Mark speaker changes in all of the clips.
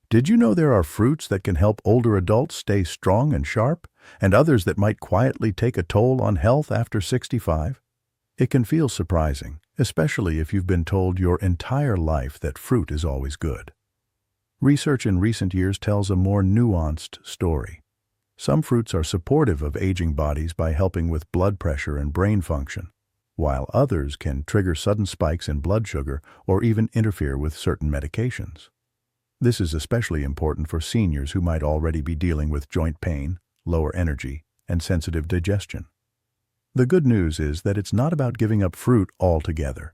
Speaker 1: Did you know there are fruits that can help older adults stay strong and sharp, and others that might quietly take a toll on health after 65? It can feel surprising, especially if you've been told your entire life that fruit is always good. Research in recent years tells a more nuanced story. Some fruits are supportive of aging bodies by helping with blood pressure and brain function, while others can trigger sudden spikes in blood sugar or even interfere with certain medications. This is especially important for seniors who might already be dealing with joint pain, lower energy, and sensitive digestion. The good news is that it's not about giving up fruit altogether.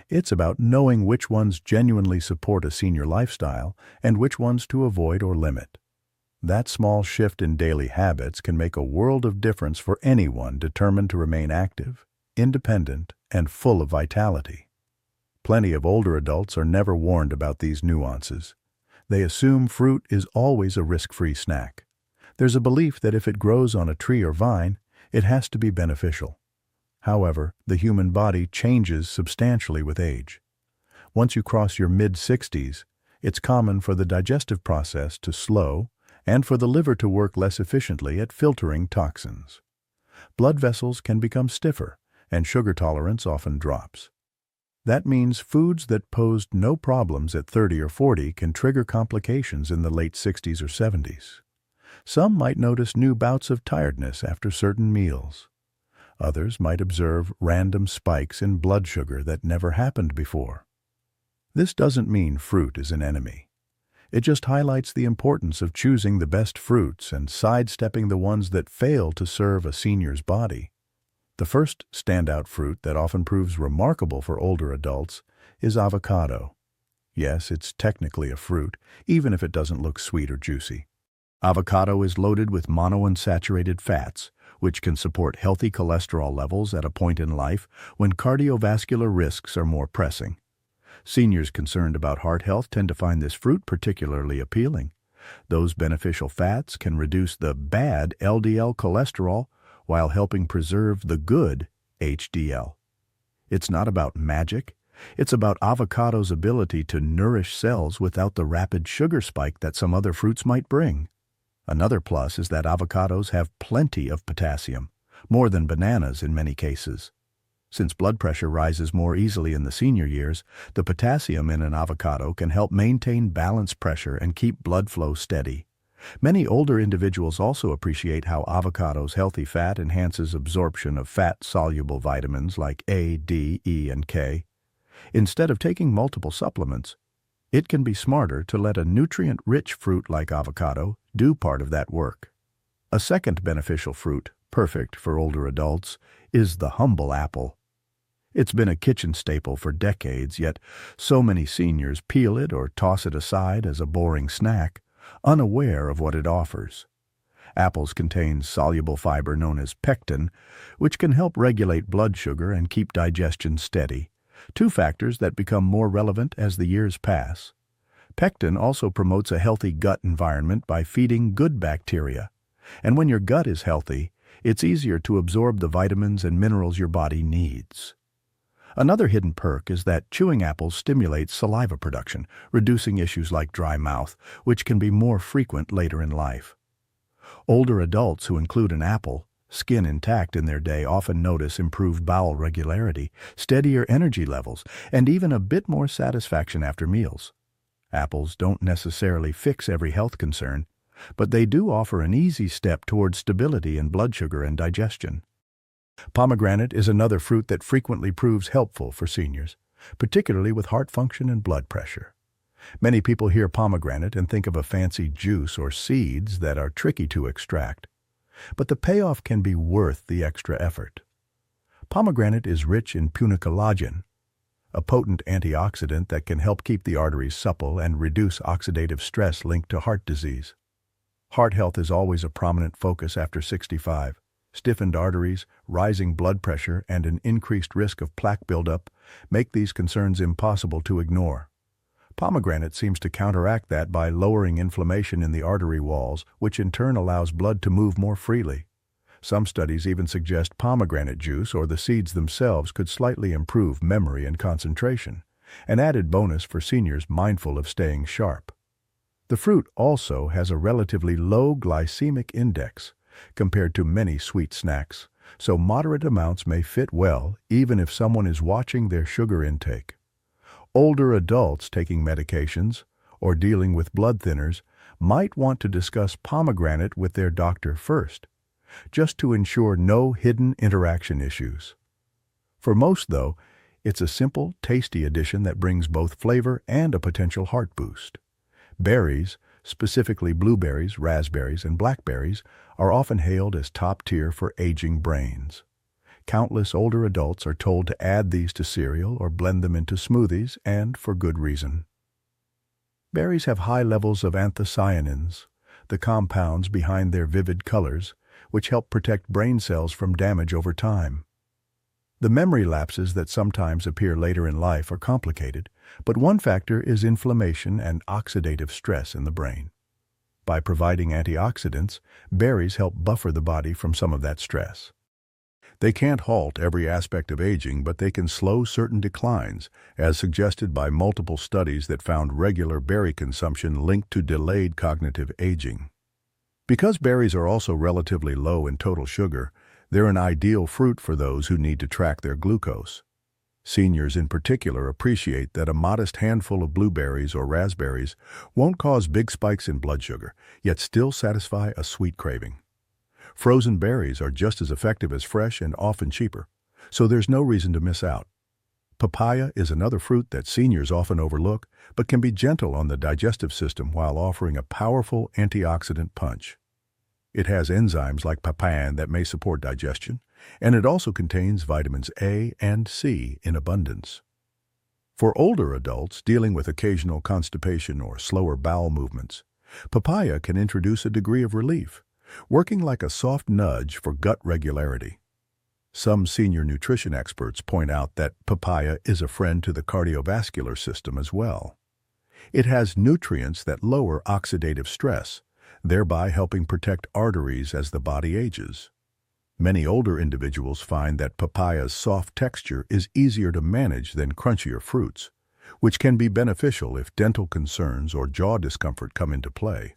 Speaker 1: It's about knowing which ones genuinely support a senior lifestyle and which ones to avoid or limit. That small shift in daily habits can make a world of difference for anyone determined to remain active, independent, and full of vitality. Plenty of older adults are never warned about these nuances. They assume fruit is always a risk-free snack. There's a belief that if it grows on a tree or vine, it has to be beneficial. However, the human body changes substantially with age. Once you cross your mid-60s, it's common for the digestive process to slow and for the liver to work less efficiently at filtering toxins. Blood vessels can become stiffer, and sugar tolerance often drops. That means foods that posed no problems at 30 or 40 can trigger complications in the late 60s or 70s. Some might notice new bouts of tiredness after certain meals. Others might observe random spikes in blood sugar that never happened before. This doesn't mean fruit is an enemy. It just highlights the importance of choosing the best fruits and sidestepping the ones that fail to serve a senior's body. The first standout fruit that often proves remarkable for older adults is avocado. Yes, it's technically a fruit, even if it doesn't look sweet or juicy. Avocado is loaded with monounsaturated fats, which can support healthy cholesterol levels at a point in life when cardiovascular risks are more pressing. Seniors concerned about heart health tend to find this fruit particularly appealing. Those beneficial fats can reduce the bad LDL cholesterol while helping preserve the good HDL. It's not about magic. It's about avocado's ability to nourish cells without the rapid sugar spike that some other fruits might bring. Another plus is that avocados have plenty of potassium, more than bananas in many cases. Since blood pressure rises more easily in the senior years, the potassium in an avocado can help maintain balanced pressure and keep blood flow steady. Many older individuals also appreciate how avocado's healthy fat enhances absorption of fat-soluble vitamins like A, D, E, and K. Instead of taking multiple supplements, it can be smarter to let a nutrient-rich fruit like avocado do part of that work. A second beneficial fruit, perfect for older adults, is the humble apple. It's been a kitchen staple for decades, yet so many seniors peel it or toss it aside as a boring snack, unaware of what it offers. Apples contain soluble fiber known as pectin, which can help regulate blood sugar and keep digestion steady, two factors that become more relevant as the years pass. Pectin also promotes a healthy gut environment by feeding good bacteria. And when your gut is healthy, it's easier to absorb the vitamins and minerals your body needs. Another hidden perk is that chewing apples stimulates saliva production, reducing issues like dry mouth, which can be more frequent later in life. Older adults who include an apple, skin intact in their day, often notice improved bowel regularity, steadier energy levels, and even a bit more satisfaction after meals. Apples don't necessarily fix every health concern, but they do offer an easy step towards stability in blood sugar and digestion. Pomegranate is another fruit that frequently proves helpful for seniors, particularly with heart function and blood pressure. Many people hear pomegranate and think of a fancy juice or seeds that are tricky to extract. But the payoff can be worth the extra effort. Pomegranate is rich in punicalagin, a potent antioxidant that can help keep the arteries supple and reduce oxidative stress linked to heart disease. Heart health is always a prominent focus after 65. Stiffened arteries, rising blood pressure, and an increased risk of plaque buildup make these concerns impossible to ignore. Pomegranate seems to counteract that by lowering inflammation in the artery walls, which in turn allows blood to move more freely. Some studies even suggest pomegranate juice or the seeds themselves could slightly improve memory and concentration, an added bonus for seniors mindful of staying sharp. The fruit also has a relatively low glycemic index compared to many sweet snacks, so moderate amounts may fit well even if someone is watching their sugar intake. Older adults taking medications or dealing with blood thinners might want to discuss pomegranate with their doctor first, just to ensure no hidden interaction issues. For most, though, it's a simple, tasty addition that brings both flavor and a potential heart boost. Berries, specifically blueberries, raspberries, and blackberries, are often hailed as top tier for aging brains. Countless older adults are told to add these to cereal or blend them into smoothies, and for good reason. Berries have high levels of anthocyanins, the compounds behind their vivid colors, which help protect brain cells from damage over time. The memory lapses that sometimes appear later in life are complicated, but one factor is inflammation and oxidative stress in the brain. By providing antioxidants, berries help buffer the body from some of that stress. They can't halt every aspect of aging, but they can slow certain declines, as suggested by multiple studies that found regular berry consumption linked to delayed cognitive aging. Because berries are also relatively low in total sugar, they're an ideal fruit for those who need to track their glucose. Seniors in particular appreciate that a modest handful of blueberries or raspberries won't cause big spikes in blood sugar, yet still satisfy a sweet craving. Frozen berries are just as effective as fresh and often cheaper, so there's no reason to miss out. Papaya is another fruit that seniors often overlook, but can be gentle on the digestive system while offering a powerful antioxidant punch. It has enzymes like papain that may support digestion, and it also contains vitamins A and C in abundance. For older adults dealing with occasional constipation or slower bowel movements, papaya can introduce a degree of relief, working like a soft nudge for gut regularity. Some senior nutrition experts point out that papaya is a friend to the cardiovascular system as well. It has nutrients that lower oxidative stress, thereby helping protect arteries as the body ages. Many older individuals find that papaya's soft texture is easier to manage than crunchier fruits, which can be beneficial if dental concerns or jaw discomfort come into play.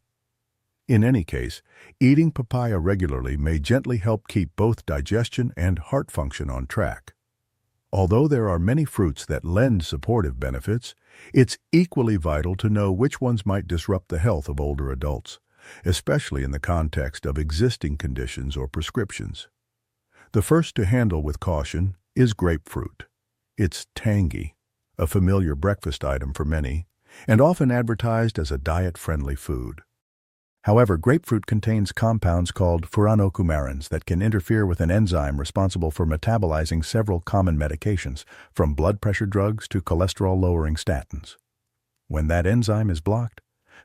Speaker 1: In any case, eating papaya regularly may gently help keep both digestion and heart function on track. Although there are many fruits that lend supportive benefits, it's equally vital to know which ones might disrupt the health of older adults, especially in the context of existing conditions or prescriptions. The first to handle with caution is grapefruit. It's tangy, a familiar breakfast item for many, and often advertised as a diet-friendly food. However, grapefruit contains compounds called furanocoumarins that can interfere with an enzyme responsible for metabolizing several common medications, from blood pressure drugs to cholesterol-lowering statins. When that enzyme is blocked,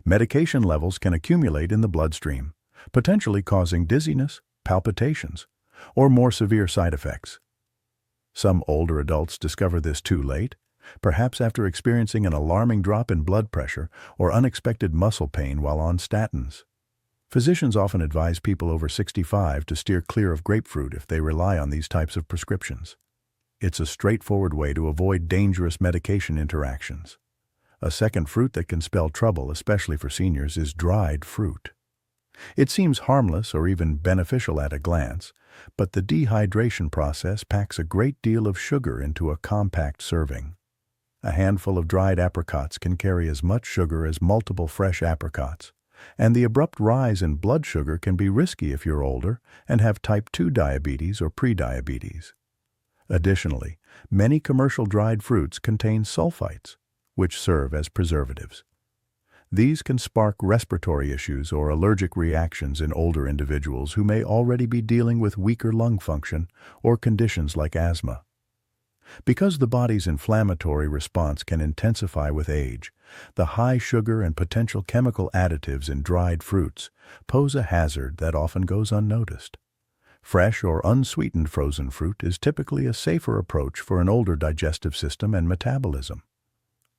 Speaker 1: medication levels can accumulate in the bloodstream, potentially causing dizziness, palpitations, or more severe side effects. Some older adults discover this too late, perhaps after experiencing an alarming drop in blood pressure or unexpected muscle pain while on statins. Physicians often advise people over 65 to steer clear of grapefruit if they rely on these types of prescriptions. It's a straightforward way to avoid dangerous medication interactions. A second fruit that can spell trouble, especially for seniors, is dried fruit. It seems harmless or even beneficial at a glance, but the dehydration process packs a great deal of sugar into a compact serving. A handful of dried apricots can carry as much sugar as multiple fresh apricots, and the abrupt rise in blood sugar can be risky if you're older and have type 2 diabetes or prediabetes. Additionally, many commercial dried fruits contain sulfites, which serve as preservatives. These can spark respiratory issues or allergic reactions in older individuals who may already be dealing with weaker lung function or conditions like asthma. Because the body's inflammatory response can intensify with age, the high sugar and potential chemical additives in dried fruits pose a hazard that often goes unnoticed. Fresh or unsweetened frozen fruit is typically a safer approach for an older digestive system and metabolism.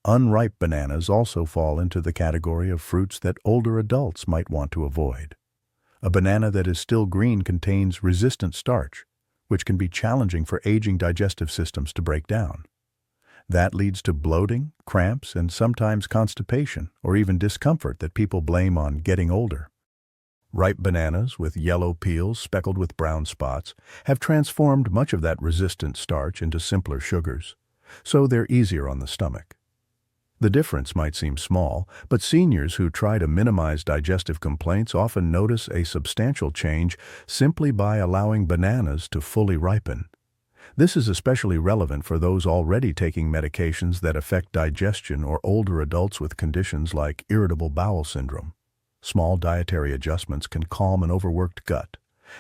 Speaker 1: Unripe bananas also fall into the category of fruits that older adults might want to avoid. A banana that is still green contains resistant starch, which can be challenging for aging digestive systems to break down. That leads to bloating, cramps, and sometimes constipation or even discomfort that people blame on getting older. Ripe bananas with yellow peels speckled with brown spots have transformed much of that resistant starch into simpler sugars, so they're easier on the stomach. The difference might seem small, but seniors who try to minimize digestive complaints often notice a substantial change simply by allowing bananas to fully ripen. This is especially relevant for those already taking medications that affect digestion or older adults with conditions like irritable bowel syndrome. Small dietary adjustments can calm an overworked gut,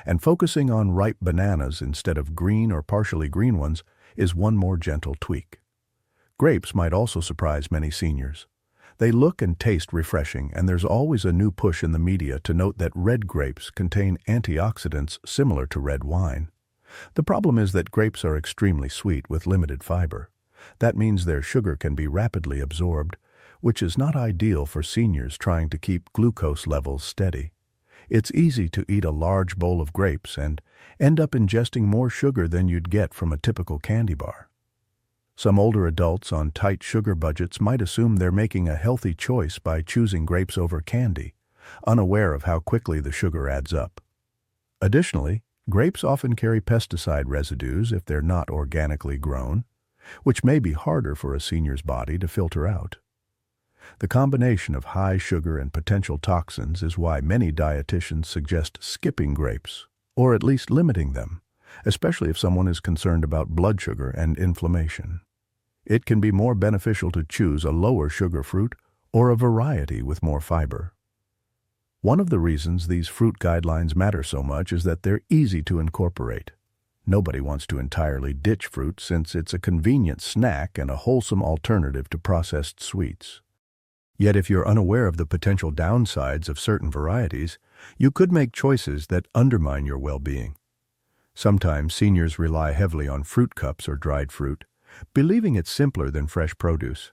Speaker 1: and focusing on ripe bananas instead of green or partially green ones is one more gentle tweak. Grapes might also surprise many seniors. They look and taste refreshing, and there's always a new push in the media to note that red grapes contain antioxidants similar to red wine. The problem is that grapes are extremely sweet with limited fiber. That means their sugar can be rapidly absorbed, which is not ideal for seniors trying to keep glucose levels steady. It's easy to eat a large bowl of grapes and end up ingesting more sugar than you'd get from a typical candy bar. Some older adults on tight sugar budgets might assume they're making a healthy choice by choosing grapes over candy, unaware of how quickly the sugar adds up. Additionally, grapes often carry pesticide residues if they're not organically grown, which may be harder for a senior's body to filter out. The combination of high sugar and potential toxins is why many dietitians suggest skipping grapes, or at least limiting them, especially if someone is concerned about blood sugar and inflammation. It can be more beneficial to choose a lower sugar fruit or a variety with more fiber. One of the reasons these fruit guidelines matter so much is that they're easy to incorporate. Nobody wants to entirely ditch fruit since it's a convenient snack and a wholesome alternative to processed sweets. Yet if you're unaware of the potential downsides of certain varieties, you could make choices that undermine your well-being. Sometimes seniors rely heavily on fruit cups or dried fruit, believing it's simpler than fresh produce.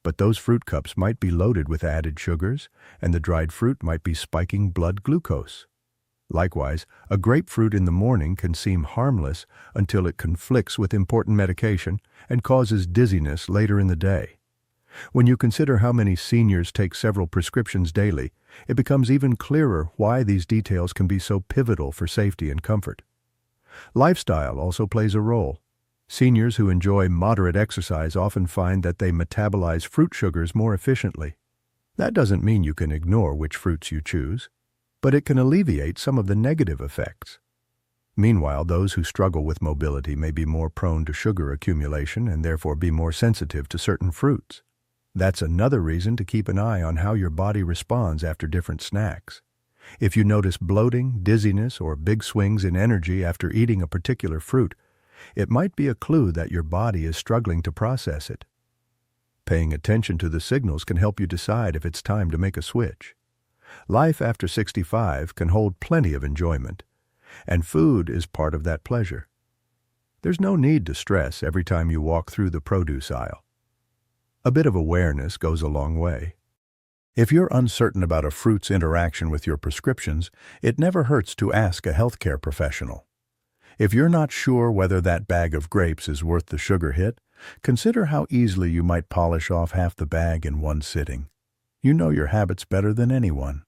Speaker 1: But those fruit cups might be loaded with added sugars, and the dried fruit might be spiking blood glucose. Likewise, a grapefruit in the morning can seem harmless until it conflicts with important medication and causes dizziness later in the day. When you consider how many seniors take several prescriptions daily, it becomes even clearer why these details can be so pivotal for safety and comfort. Lifestyle also plays a role. Seniors who enjoy moderate exercise often find that they metabolize fruit sugars more efficiently. That doesn't mean you can ignore which fruits you choose, but it can alleviate some of the negative effects. Meanwhile, those who struggle with mobility may be more prone to sugar accumulation and therefore be more sensitive to certain fruits. That's another reason to keep an eye on how your body responds after different snacks. If you notice bloating, dizziness, or big swings in energy after eating a particular fruit, it might be a clue that your body is struggling to process it. Paying attention to the signals can help you decide if it's time to make a switch. Life after 65 can hold plenty of enjoyment, and food is part of that pleasure. There's no need to stress every time you walk through the produce aisle. A bit of awareness goes a long way. If you're uncertain about a fruit's interaction with your prescriptions, it never hurts to ask a healthcare professional. If you're not sure whether that bag of grapes is worth the sugar hit, consider how easily you might polish off half the bag in one sitting. You know your habits better than anyone.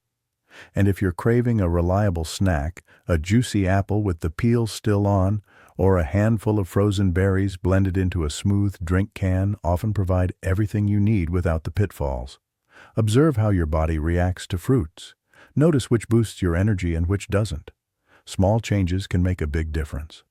Speaker 1: And if you're craving a reliable snack, a juicy apple with the peel still on, or a handful of frozen berries blended into a smooth drink can often provide everything you need without the pitfalls. Observe how your body reacts to fruits. Notice which boosts your energy and which doesn't. Small changes can make a big difference.